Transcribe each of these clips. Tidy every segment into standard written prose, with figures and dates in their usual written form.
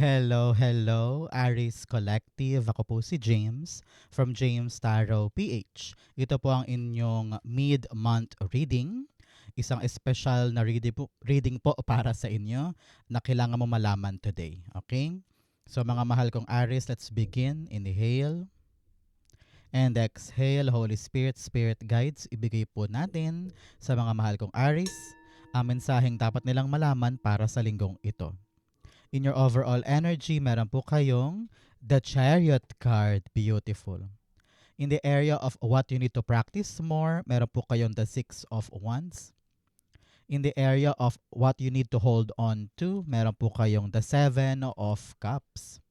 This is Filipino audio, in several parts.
Hello, hello, Aries Collective. Ako po si James from James Tarot PH. Ito po ang inyong mid-month reading. Isang special na reading po para sa inyo na kailangan mo malaman today. Okay? So mga mahal kong Aries, let's begin. Inhale and exhale. Holy Spirit, Spirit Guides, ibigay po natin sa mga mahal kong Aries ang mensaheng dapat nilang malaman para sa linggong ito. In your overall energy, meron po kayong the Chariot card. Beautiful. In the area of what you need to practice more, meron po kayong the Six of Wands. In the area of what you need to hold on to, meron po kayong the Seven of Cups.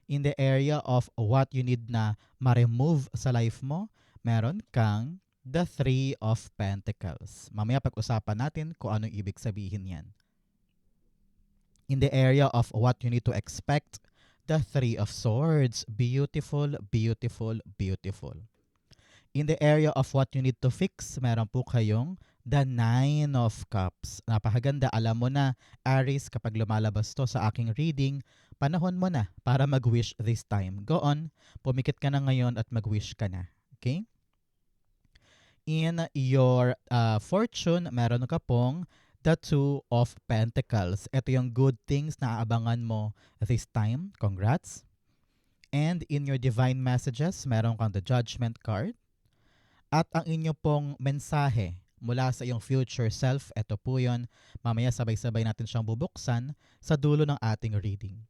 In the area of what you need na ma-remove sa life mo, meron kang the Three of Pentacles. Mamaya pag-usapan natin kung anong ibig sabihin yan. In the area of what you need to expect, the Three of Swords. Beautiful, beautiful, beautiful. In the area of what you need to fix, meron po kayong the Nine of Cups. Napakaganda. Alam mo na, Aries, kapag lumalabas to sa aking reading, panahon mo na para mag-wish this time. Go on, pumikit ka na ngayon at mag-wish ka na. Okay? In your fortune, meron ka pong the Two of Pentacles. Ito yung good things na aabangan mo this time. Congrats. And in your divine messages, meron kang the Judgment card. At ang inyo pong mensahe mula sa iyong future self, ito po yun. Mamaya sabay-sabay natin siyang bubuksan sa dulo ng ating reading.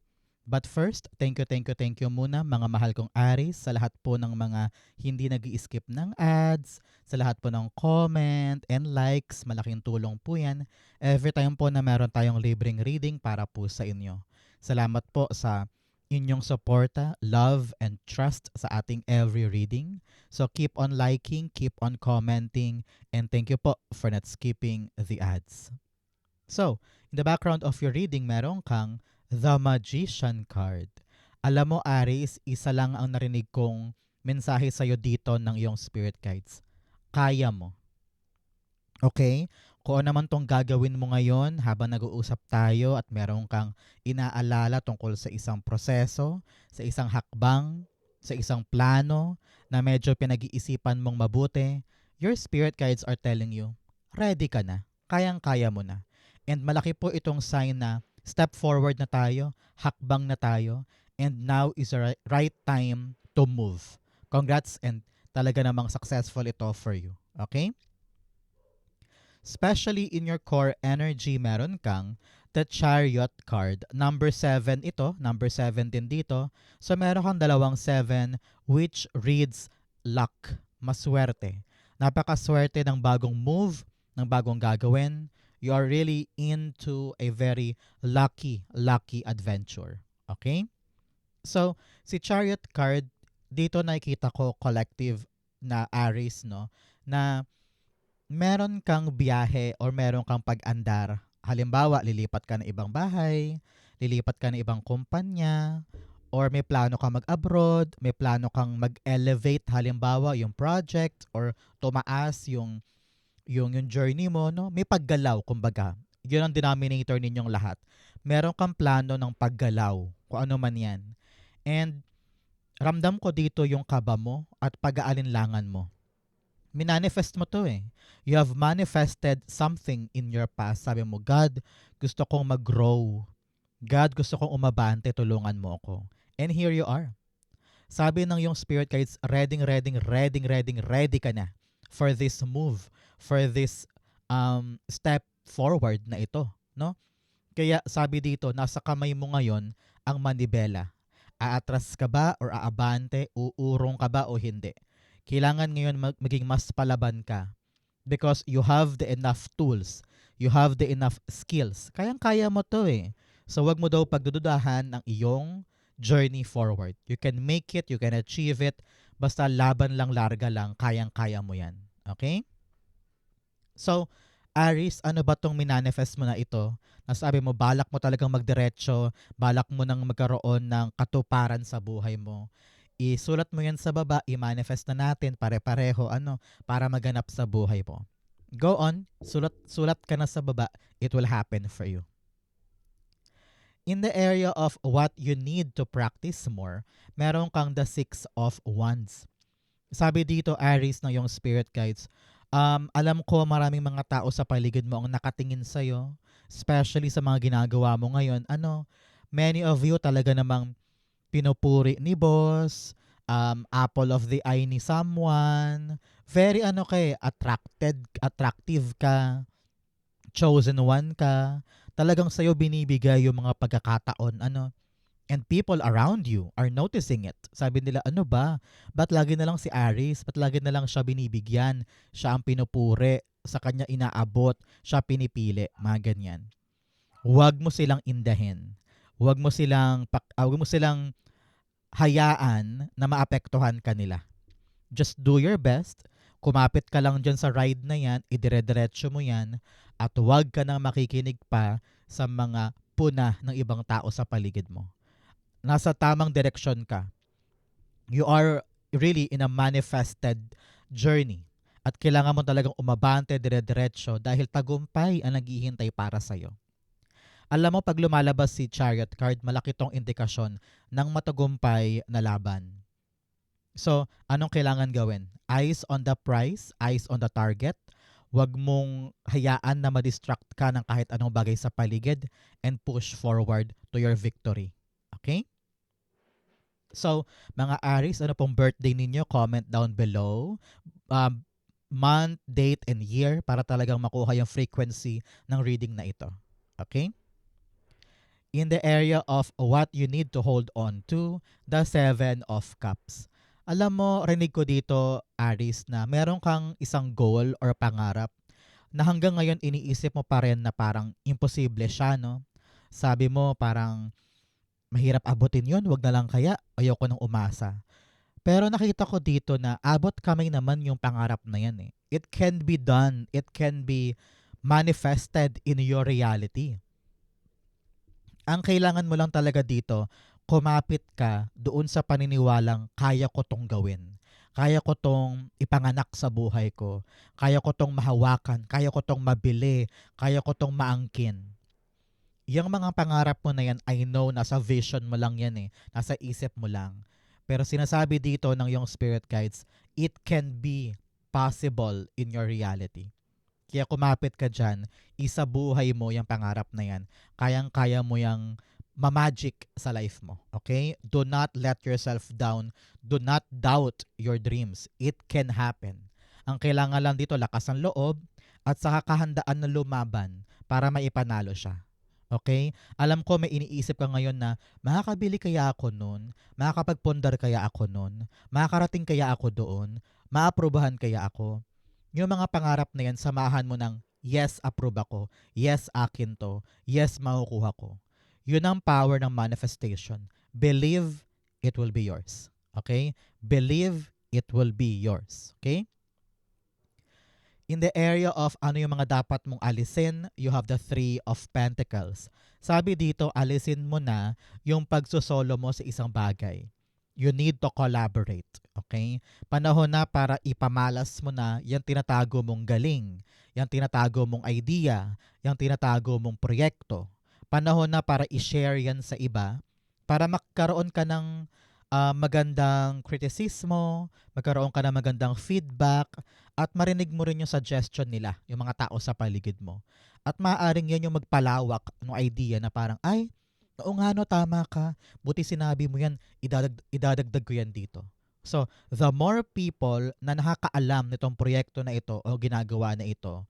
But first, thank you muna mga mahal kong Aries sa lahat po ng mga hindi nag-i-skip ng ads, sa lahat po ng comment and likes, malaking tulong po yan. Every time po na meron tayong libreng reading para po sa inyo. Salamat po sa inyong suporta, love, and trust sa ating every reading. So keep on liking, keep on commenting, and thank you po for not skipping the ads. So, in the background of your reading, meron kang the Magician card. Alam mo, Aries, isa lang ang narinig kong mensahe sa'yo dito ng iyong spirit guides. Kaya mo. Okay? Kung ano naman tong gagawin mo ngayon habang nag-uusap tayo at meron kang inaalala tungkol sa isang proseso, sa isang hakbang, sa isang plano na medyo pinag-iisipan mong mabuti, your spirit guides are telling you, ready ka na. Kayang-kaya mo na. And malaki po itong sign na step forward na tayo, hakbang na tayo, and now is the right time to move. Congrats and talaga namang successful ito for you. Okay? Especially in your core energy, meron kang the Chariot card. Number 7 ito, number 7 din dito. So meron kang dalawang 7 which reads luck, maswerte. Napakaswerte ng bagong move, ng bagong gagawin. You are really into a very lucky adventure. Okay? So, si Chariot card, dito nakikita ko collective na Aries, no? Na meron kang biyahe or meron kang pag-andar. Halimbawa, lilipat ka ng ibang bahay, lilipat ka ng ibang kumpanya, or may plano kang mag-abroad, may plano kang mag-elevate, halimbawa, yung project, or tumaas yung journey mo, no? May paggalaw, kumbaga. Yun ang denominator ninyong lahat. Meron kang plano ng paggalaw, kung ano man yan. And ramdam ko dito yung kaba mo at pag-aalinlangan mo. Minanifest mo to eh. You have manifested something in your past. Sabi mo, God, gusto kong mag-grow. God, gusto kong umabante, tulungan mo ako. And here you are. Sabi ng yung spirit guides, ready ka na for this move, for this step forward na ito, no? Kaya sabi dito, nasa kamay mo ngayon ang manibela. Aatras ka ba or aabante, uurong ka ba o hindi? Kailangan ngayon maging mas palaban ka because you have the enough tools, you have the enough skills. Kayang-kaya mo to eh. So wag mo daw pagdududahan ang iyong journey forward. You can make it, you can achieve it. Basta laban lang, larga lang, kayang-kaya mo yan. Okay? So, Aries, ano ba tong minanifest mo na ito? Nasabi mo, balak mo talagang magdiretso, balak mo nang magkaroon ng katuparan sa buhay mo. Isulat mo yan sa baba, i-manifest na natin pare-pareho para maganap sa buhay mo. Go on, sulat ka na sa baba, it will happen for you. In the area of what you need to practice more, meron kang the Six of Wands. Sabi dito, Aries, ng yung spirit guides, alam ko maraming mga tao sa paligid mo ang nakatingin sa'yo, especially sa mga ginagawa mo ngayon. Many of you talaga namang pinupuri ni boss, apple of the eye ni someone, very attractive ka, chosen one ka, talagang sa'yo binibigay yung mga pagkakataon, and people around you are noticing it. Sabi nila, ano ba? Ba't lagi na lang si Aries? Ba't lagi na lang siya binibigyan? Siya ang pinupuri, sa kanya inaabot, siya pinipili, mga ganyan. Huwag mo silang indahin. Huwag mo silang hayaan na maapektuhan ka nila. Just do your best. Kumapit ka lang dyan sa ride na yan, idire-diretso mo yan, at huwag ka nang makikinig pa sa mga puna ng ibang tao sa paligid mo. Nasa tamang direksyon ka. You are really in a manifested journey. At kailangan mo talagang umabante dire-diretso dahil tagumpay ang naghihintay para sa'yo. Alam mo, pag lumalabas si Chariot card, malaki tong indikasyon ng matagumpay na laban. So, anong kailangan gawin? Eyes on the prize, eyes on the target. Huwag mong hayaan na ma-distract ka ng kahit anong bagay sa paligid and push forward to your victory. Okay? So, mga Aries, ano pong birthday ninyo? Comment down below. Month, date, and year para talagang makuha yung frequency ng reading na ito. Okay? In the area of what you need to hold on to, the Seven of Cups. Alam mo, rinig ko dito, Aries, na meron kang isang goal or pangarap na hanggang ngayon iniisip mo pa rin na parang imposible siya, no? Sabi mo parang mahirap abutin yun, wag na lang kaya, ayoko nang umasa. Pero nakita ko dito na abot kamay naman yung pangarap na yan eh. It can be done, it can be manifested in your reality. Ang kailangan mo lang talaga dito, kumapit ka doon sa paniniwalang kaya ko tong gawin. Kaya ko tong ipanganak sa buhay ko. Kaya ko tong mahawakan. Kaya ko tong mabili. Kaya ko tong maangkin. Yung mga pangarap mo na yan, I know, nasa vision mo lang yan eh. Nasa isip mo lang. Pero sinasabi dito ng yung spirit guides, it can be possible in your reality. Kaya kumapit ka dyan, isabuhay mo yung pangarap na yan. Kayang-kaya mo yung ma-magic sa life mo. Okay? Do not let yourself down. Do not doubt your dreams. It can happen. Ang kailangan lang dito, lakas ng loob at saka kahandaan na lumaban para maipanalo siya. Okay? Alam ko may iniisip ka ngayon na makakabili kaya ako nun, makakapagpundar kaya ako nun, makakarating kaya ako doon, maaprubahan kaya ako. Yung mga pangarap na yan, samahan mo ng yes, approve ako, yes, akin to, yes, makukuha ko. Yun ang power ng manifestation. Believe it will be yours. Okay? Believe it will be yours. Okay? In the area of ano yung mga dapat mong alisin, you have the Three of Pentacles. Sabi dito, alisin mo na yung pagsusolo mo sa isang bagay. You need to collaborate. Okay? Panahon na para ipamalas mo na yung tinatago mong galing, yung tinatago mong idea, yung tinatago mong proyekto. Panahon na para i-share yan sa iba para magkaroon ka ng magandang kritisismo, magkaroon ka ng magandang feedback, at marinig mo rin yung suggestion nila, yung mga tao sa paligid mo. At maaaring yan yung magpalawak ng idea na parang, ay, oo nga no, tama ka. Buti sinabi mo yan, idadagdag ko yan dito. So, the more people na nakakaalam nitong proyekto na ito o ginagawa na ito,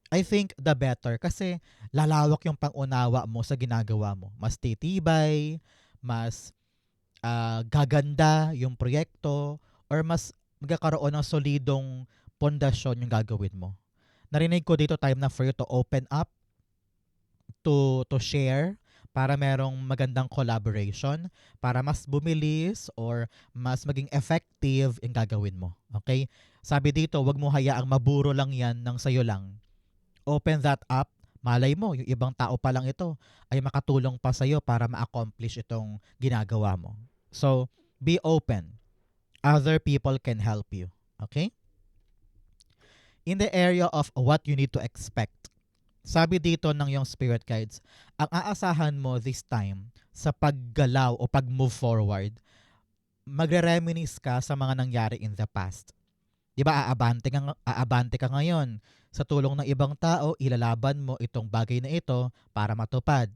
I think the better kasi lalawak yung pangunawa mo sa ginagawa mo. Mas titibay, mas gaganda yung proyekto, or mas magkakaroon ng solidong pundasyon yung gagawin mo. Narinig ko dito, time na for you to open up, to share, para merong magandang collaboration, para mas bumilis or mas maging effective yung gagawin mo. Okay? Sabi dito, wag mo hayaang maburo lang yan ng sayo lang. Open that up. Malay mo, yung ibang tao pa lang ito ay makatulong pa sa'yo para ma-accomplish itong ginagawa mo. So, be open. Other people can help you. Okay? In the area of what you need to expect, Sabi dito ng yung spirit guides, ang aasahan mo this time sa paggalaw o pag-move forward, magre-reminisce ka sa mga nangyari in the past. 'Di ba aabante ka ngayon. Sa tulong ng ibang tao, ilalaban mo itong bagay na ito para matupad.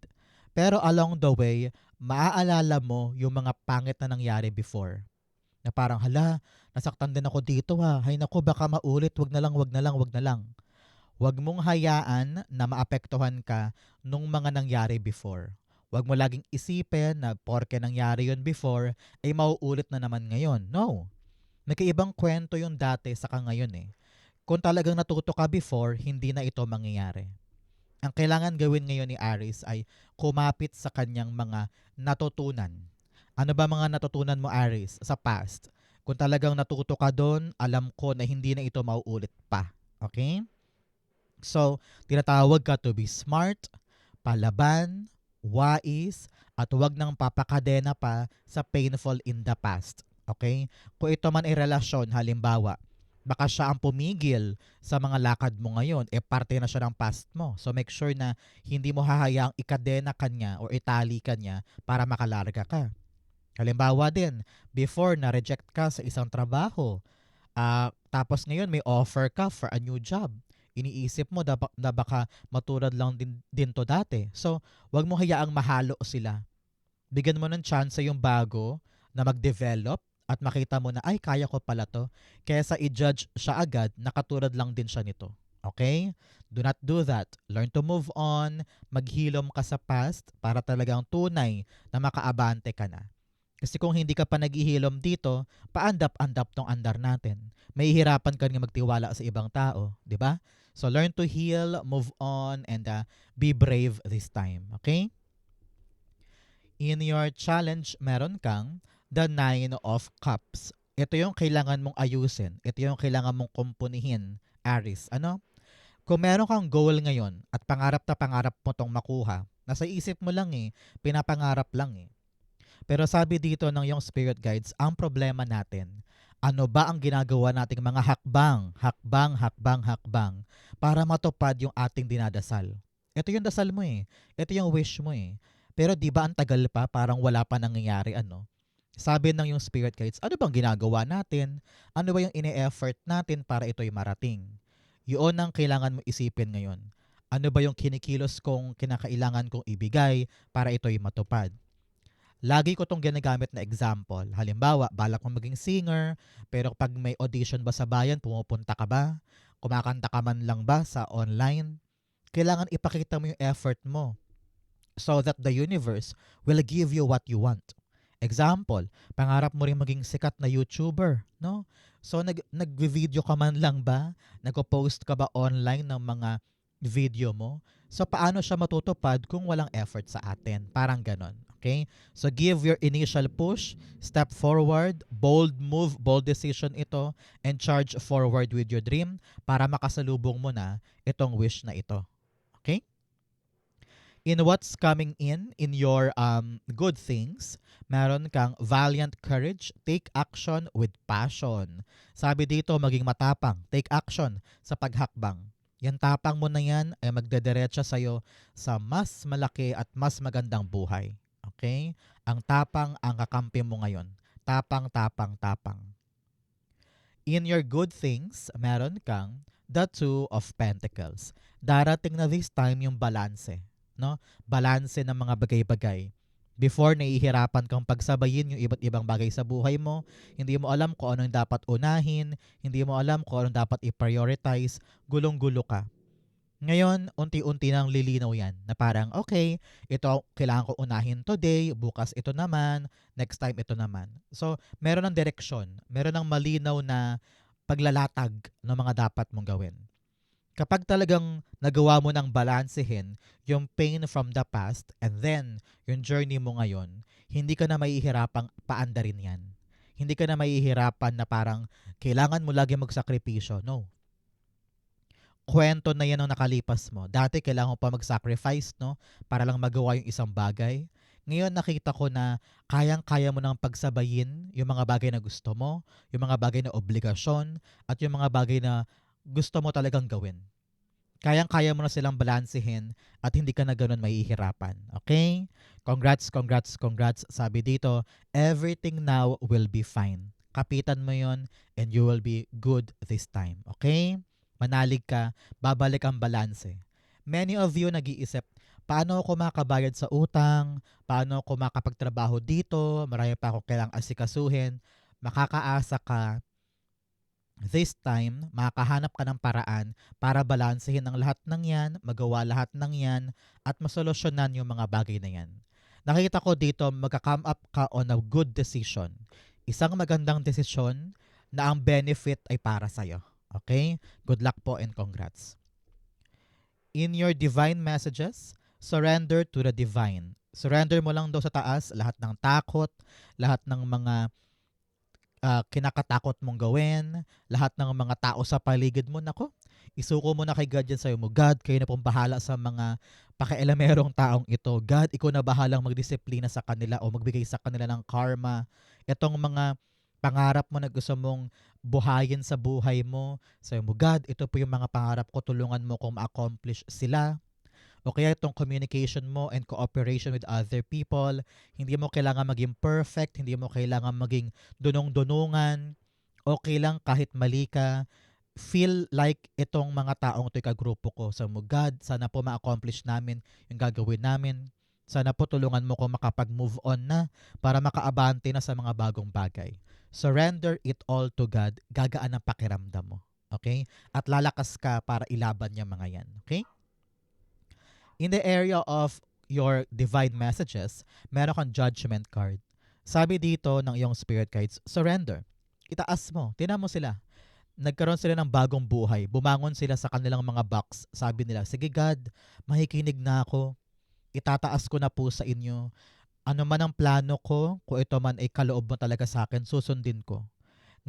Pero along the way, maaalala mo yung mga pangit na nangyari before. Na parang, hala, nasaktan din ako dito ha. Hay naku, baka maulit, wag na lang, wag na lang, wag na lang. Huwag mong hayaan na maapektuhan ka nung mga nangyari before. Huwag mo laging isipin na porke nangyari yun before, ay mauulit na naman ngayon. No. Nagkaibang kwento yung dati sa ngayon eh. Kung talagang natuto ka before, hindi na ito mangyayari. Ang kailangan gawin ngayon ni Aris ay kumapit sa kanyang mga natutunan. Ano ba mga natutunan mo, Aris, sa past? Kung talagang natuto ka doon, alam ko na hindi na ito mauulit pa. Okay? So, tinatawag ka to be smart, palaban, wais, at huwag nang papakadena pa sa painful in the past. Okay? Kung ito man ay relasyon, halimbawa, baka siya ang pumigil sa mga lakad mo ngayon, parte na siya ng past mo. So make sure na hindi mo hahayaang ikadena kanya o itali kanya para makalarga ka. Halimbawa din, before na-reject ka sa isang trabaho, tapos ngayon may offer ka for a new job. Iniisip mo na baka matulad lang din to dati. So, wag mo hayaang mahalo sila. Bigyan mo ng chance yung bago na mag-develop at makita mo na, ay, kaya ko pala to. Kaysa i-judge siya agad, nakatulad lang din siya nito. Okay? Do not do that. Learn to move on. Maghilom ka sa past para talagang tunay na makaabante ka na. Kasi kung hindi ka pa naghihilom dito, paandap-andap tong andar natin. Mahihirapan ka nga magtiwala sa ibang tao, di ba? So learn to heal, move on, and be brave this time. Okay? In your challenge, meron kang the Nine of Cups. Ito yung kailangan mong ayusin. Ito yung kailangan mong kumpunihin, Aris. Ano? Kung meron kang goal ngayon at pangarap na pangarap mo tong makuha, nasa isip mo lang eh, pinapangarap lang eh. Pero sabi dito ng yung spirit guides, ang problema natin, ano ba ang ginagawa nating mga hakbang para matupad yung ating dinadasal? Ito yung dasal mo eh. Ito yung wish mo eh. Pero di ba ang tagal pa, parang wala pa nangyayari ano? Sabi ng yung spirit guides, ano bang ginagawa natin? Ano ba yung ine-effort natin para ito'y marating? Yun ang kailangan mo isipin ngayon. Ano ba yung kinikilos kong kinakailangan kong ibigay para ito'y matupad? Lagi ko tong ginagamit na example. Halimbawa, balak mo maging singer, pero pag may audition ba sa bayan, pumupunta ka ba? Kumakanta ka man lang ba sa online? Kailangan ipakita mo yung effort mo so that the universe will give you what you want. Example, pangarap mo rin maging sikat na YouTuber, no? So nag-video ka man lang ba? Nagpo-post ka ba online ng mga video mo? So paano siya matutupad kung walang effort sa atin? Parang ganon. Okay? So give your initial push, step forward, bold move, bold decision ito, and charge forward with your dream para makasalubong mo na itong wish na ito. Okay? In what's coming in your good things, meron kang valiant courage, take action with passion. Sabi dito, maging matapang, take action sa paghakbang. Yan tapang mo na yan ay magdediretsa sa'yo sa mas malaki at mas magandang buhay. Okay? Ang tapang ang kakampi mo ngayon. Tapang, tapang, tapang. In your good things, meron kang the Two of Pentacles. Darating na this time yung balanse. No? Balanse ng mga bagay-bagay. Before, nahihirapan kang pagsabayin yung iba't ibang bagay sa buhay mo. Hindi mo alam kung anong dapat unahin. Hindi mo alam kung anong dapat i-prioritize. Gulong-gulo ka. Ngayon, unti-unti nang lilinaw yan na parang, okay, ito kailangan ko unahin today, bukas ito naman, next time ito naman. So, meron ng direksyon, meron ng malinaw na paglalatag ng mga dapat mong gawin. Kapag talagang nagawa mo ng balansehin yung pain from the past and then yung journey mo ngayon, hindi ka na mahihirapang paandarin yan. Hindi ka na mahihirapan na parang kailangan mo lagi magsakripisyo. No. Kwento na yan ang nakalipas mo. Dati kailangan mo pa mag-sacrifice, no? Para lang magawa yung isang bagay. Ngayon nakita ko na kayang-kaya mo nang pagsabayin yung mga bagay na gusto mo, yung mga bagay na obligasyon, at yung mga bagay na gusto mo talagang gawin. Kayang-kaya mo na silang balansehin at hindi ka na ganun mahihirapan. Okay? Congrats, congrats, congrats. Sabi dito, everything now will be fine. Kapitan mo yon and you will be good this time. Okay? Manalig ka, babalik ang balanse. Many of you nag-iisip, paano ako makabayad sa utang? Paano ako makapagtrabaho dito? Marami pa ako kailangang asikasuhin. Makakaasa ka this time, makakahanap ka ng paraan para balansehin ang lahat ng yan, magawa lahat ng yan, at masolusyonan yung mga bagay na yan. Nakita ko dito, magka-come up ka on a good decision. Isang magandang desisyon na ang benefit ay para sa'yo. Okay? Good luck po and congrats. In your divine messages, surrender to the divine. Surrender mo lang daw sa taas lahat ng takot, lahat ng mga kinakatakot mong gawin, lahat ng mga tao sa paligid mo, nako, isuko mo na kay God yan sa'yo mo. God, kayo na pong bahala sa mga pakialamerong taong ito. God, ikaw na bahalang magdisiplina sa kanila o magbigay sa kanila ng karma. Itong mga pangarap mo na gusto mong buhayin sa buhay mo, sa'yo mo, God, ito po yung mga pangarap ko, tulungan mo kung ma-accomplish sila. O kaya itong communication mo and cooperation with other people, hindi mo kailangan maging perfect, hindi mo kailangan maging dunong-dunungan, okay lang kahit mali ka. Feel like itong mga taong ito'y kagrupo ko. So, God, sana po ma-accomplish namin yung gagawin namin. Sana po tulungan mo ko makapag-move on na para makaabante na sa mga bagong bagay. Surrender it all to God. Gagaan ang pakiramdam mo. Okay? At lalakas ka para ilaban yung mga yan. Okay? In the area of your divine messages, meron kang judgment card. Sabi dito ng iyong spirit guides, surrender. Itaas mo. Tingnan mo sila. Nagkaroon sila ng bagong buhay. Bumangon sila sa kanilang mga box. Sabi nila, sige God, makikinig na ako. Itataas ko na po sa inyo. Ano man ang plano ko, kung ito man ay kaloob mo talaga sa akin, susundin ko.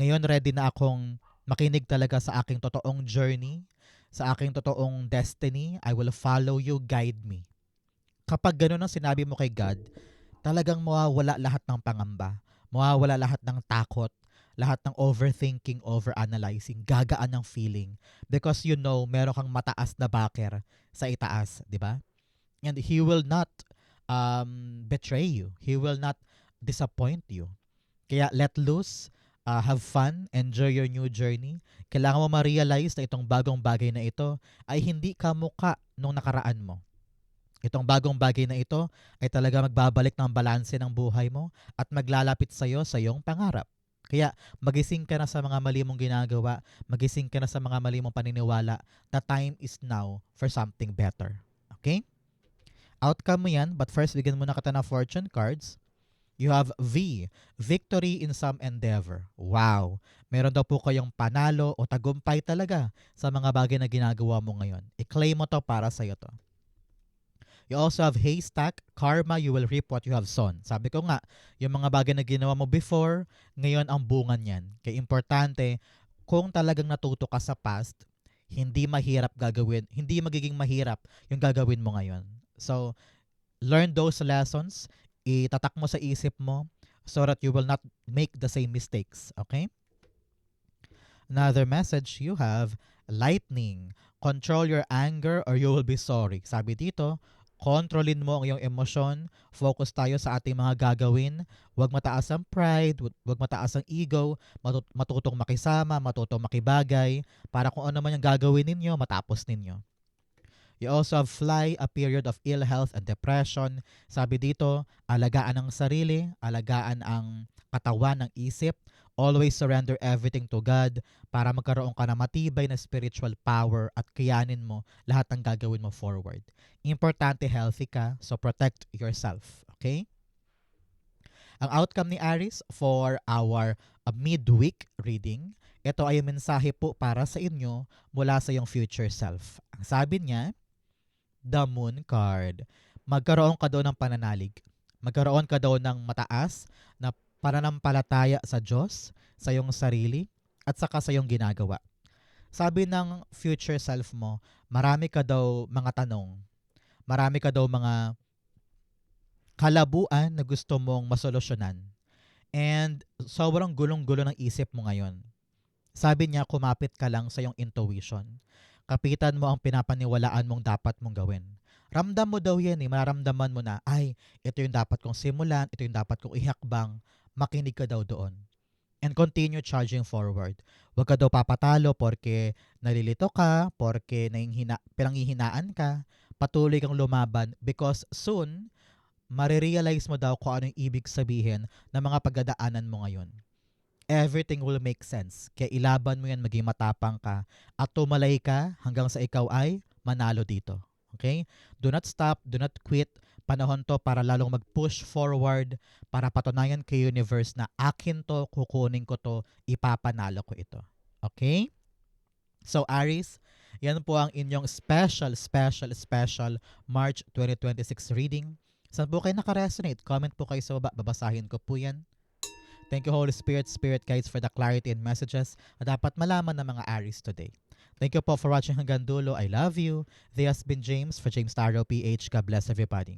Ngayon ready na akong makinig talaga sa aking totoong journey, sa aking totoong destiny. I will follow you, guide me. Kapag gano'n ang sinabi mo kay God, talagang mawawala lahat ng pangamba, mawawala lahat ng takot, lahat ng overthinking, overanalyzing, gagaan ng feeling. Because you know, meron kang mataas na backer sa itaas, di ba? And He will not betray you. He will not disappoint you. Kaya let loose, have fun, enjoy your new journey. Kailangan mo ma-realize na itong bagong bagay na ito ay hindi kamukha nung nakaraan mo. Itong bagong bagay na ito ay talaga magbabalik ng balanse ng buhay mo at maglalapit sa iyo sa iyong pangarap. Kaya magising ka na sa mga mali mong ginagawa, magising ka na sa mga mali mong paniniwala. The time is now for something better. Okay? Outcome mo yan, but first bigyan mo na kita ng fortune cards. You have V, victory in some endeavor. Wow! Meron daw po kayong panalo o tagumpay talaga sa mga bagay na ginagawa mo ngayon. I-claim mo to para sa'yo to. You also have haystack, karma, you will reap what you have sown. Sabi ko nga, yung mga bagay na ginawa mo before, ngayon ang bunga niyan. Kaya importante, kung talagang natuto ka sa past, hindi mahirap gagawin, hindi magiging mahirap yung gagawin mo ngayon. So, learn those lessons, itatak mo sa isip mo so that you will not make the same mistakes. Okay? Another message you have, lightning. Control your anger or you will be sorry. Sabi dito, kontrolin mo ang iyong emosyon. Focus tayo sa ating mga gagawin. Huwag mataas ang pride, huwag mataas ang ego, matutong makisama, matutong makibagay, para kung ano man yung gagawin ninyo, matapos ninyo. You also have fly, a period of ill health and depression. Sabi dito, alagaan ang sarili, alagaan ang katawan, ng isip. Always surrender everything to God para magkaroon ka ng matibay na spiritual power at kayanin mo lahat ng gagawin mo forward. Importante, healthy ka, so protect yourself. Okay? Ang outcome ni Aries for our midweek reading, ito ay mensahe po para sa inyo mula sa iyong future self. Ang sabi niya, the moon card. Magkaroon ka daw ng pananalig. Magkaroon ka daw ng mataas na pananampalataya sa Diyos, sa iyong sarili, at saka sa iyong ginagawa. Sabi ng future self mo, marami ka daw mga tanong. Marami ka daw mga kalabuan na gusto mong masolusyonan. And sobrang gulong-gulo ng isip mo ngayon. Sabi niya, kumapit ka lang sa iyong intuition. Kapitan mo ang pinapaniwalaan mong dapat mong gawin. Ramdam mo daw yan eh. Mararamdaman mo na, ay, ito yung dapat kong simulan, ito yung dapat kong ihakbang. Makinig ka daw doon. And continue charging forward. Huwag ka daw papatalo porque nalilito ka, porque pinanghihinaan ka. Patuloy kang lumaban because soon, marirealize mo daw kung ano yung ibig sabihin ng mga pagdadaanan mo ngayon. Everything will make sense. Kaya ilaban mo yan, maging matapang ka, at tumalay ka hanggang sa ikaw ay manalo dito. Okay? Do not stop, do not quit. Panahon to para lalong mag-push forward, para patunayan kay universe na akin to, kukunin ko to, ipapanalo ko ito. Okay? So Aries, yan po ang inyong special March 2026 reading. Saan po kayo nakaresonate? Comment po kayo sa baba, babasahin ko po yan. Thank you Holy Spirit, Spirit Guides for the clarity and messages na dapat malaman ng mga Aries today. Thank you po for watching hanggang dulo. I love you. This has been James for James Taro PH. God bless everybody.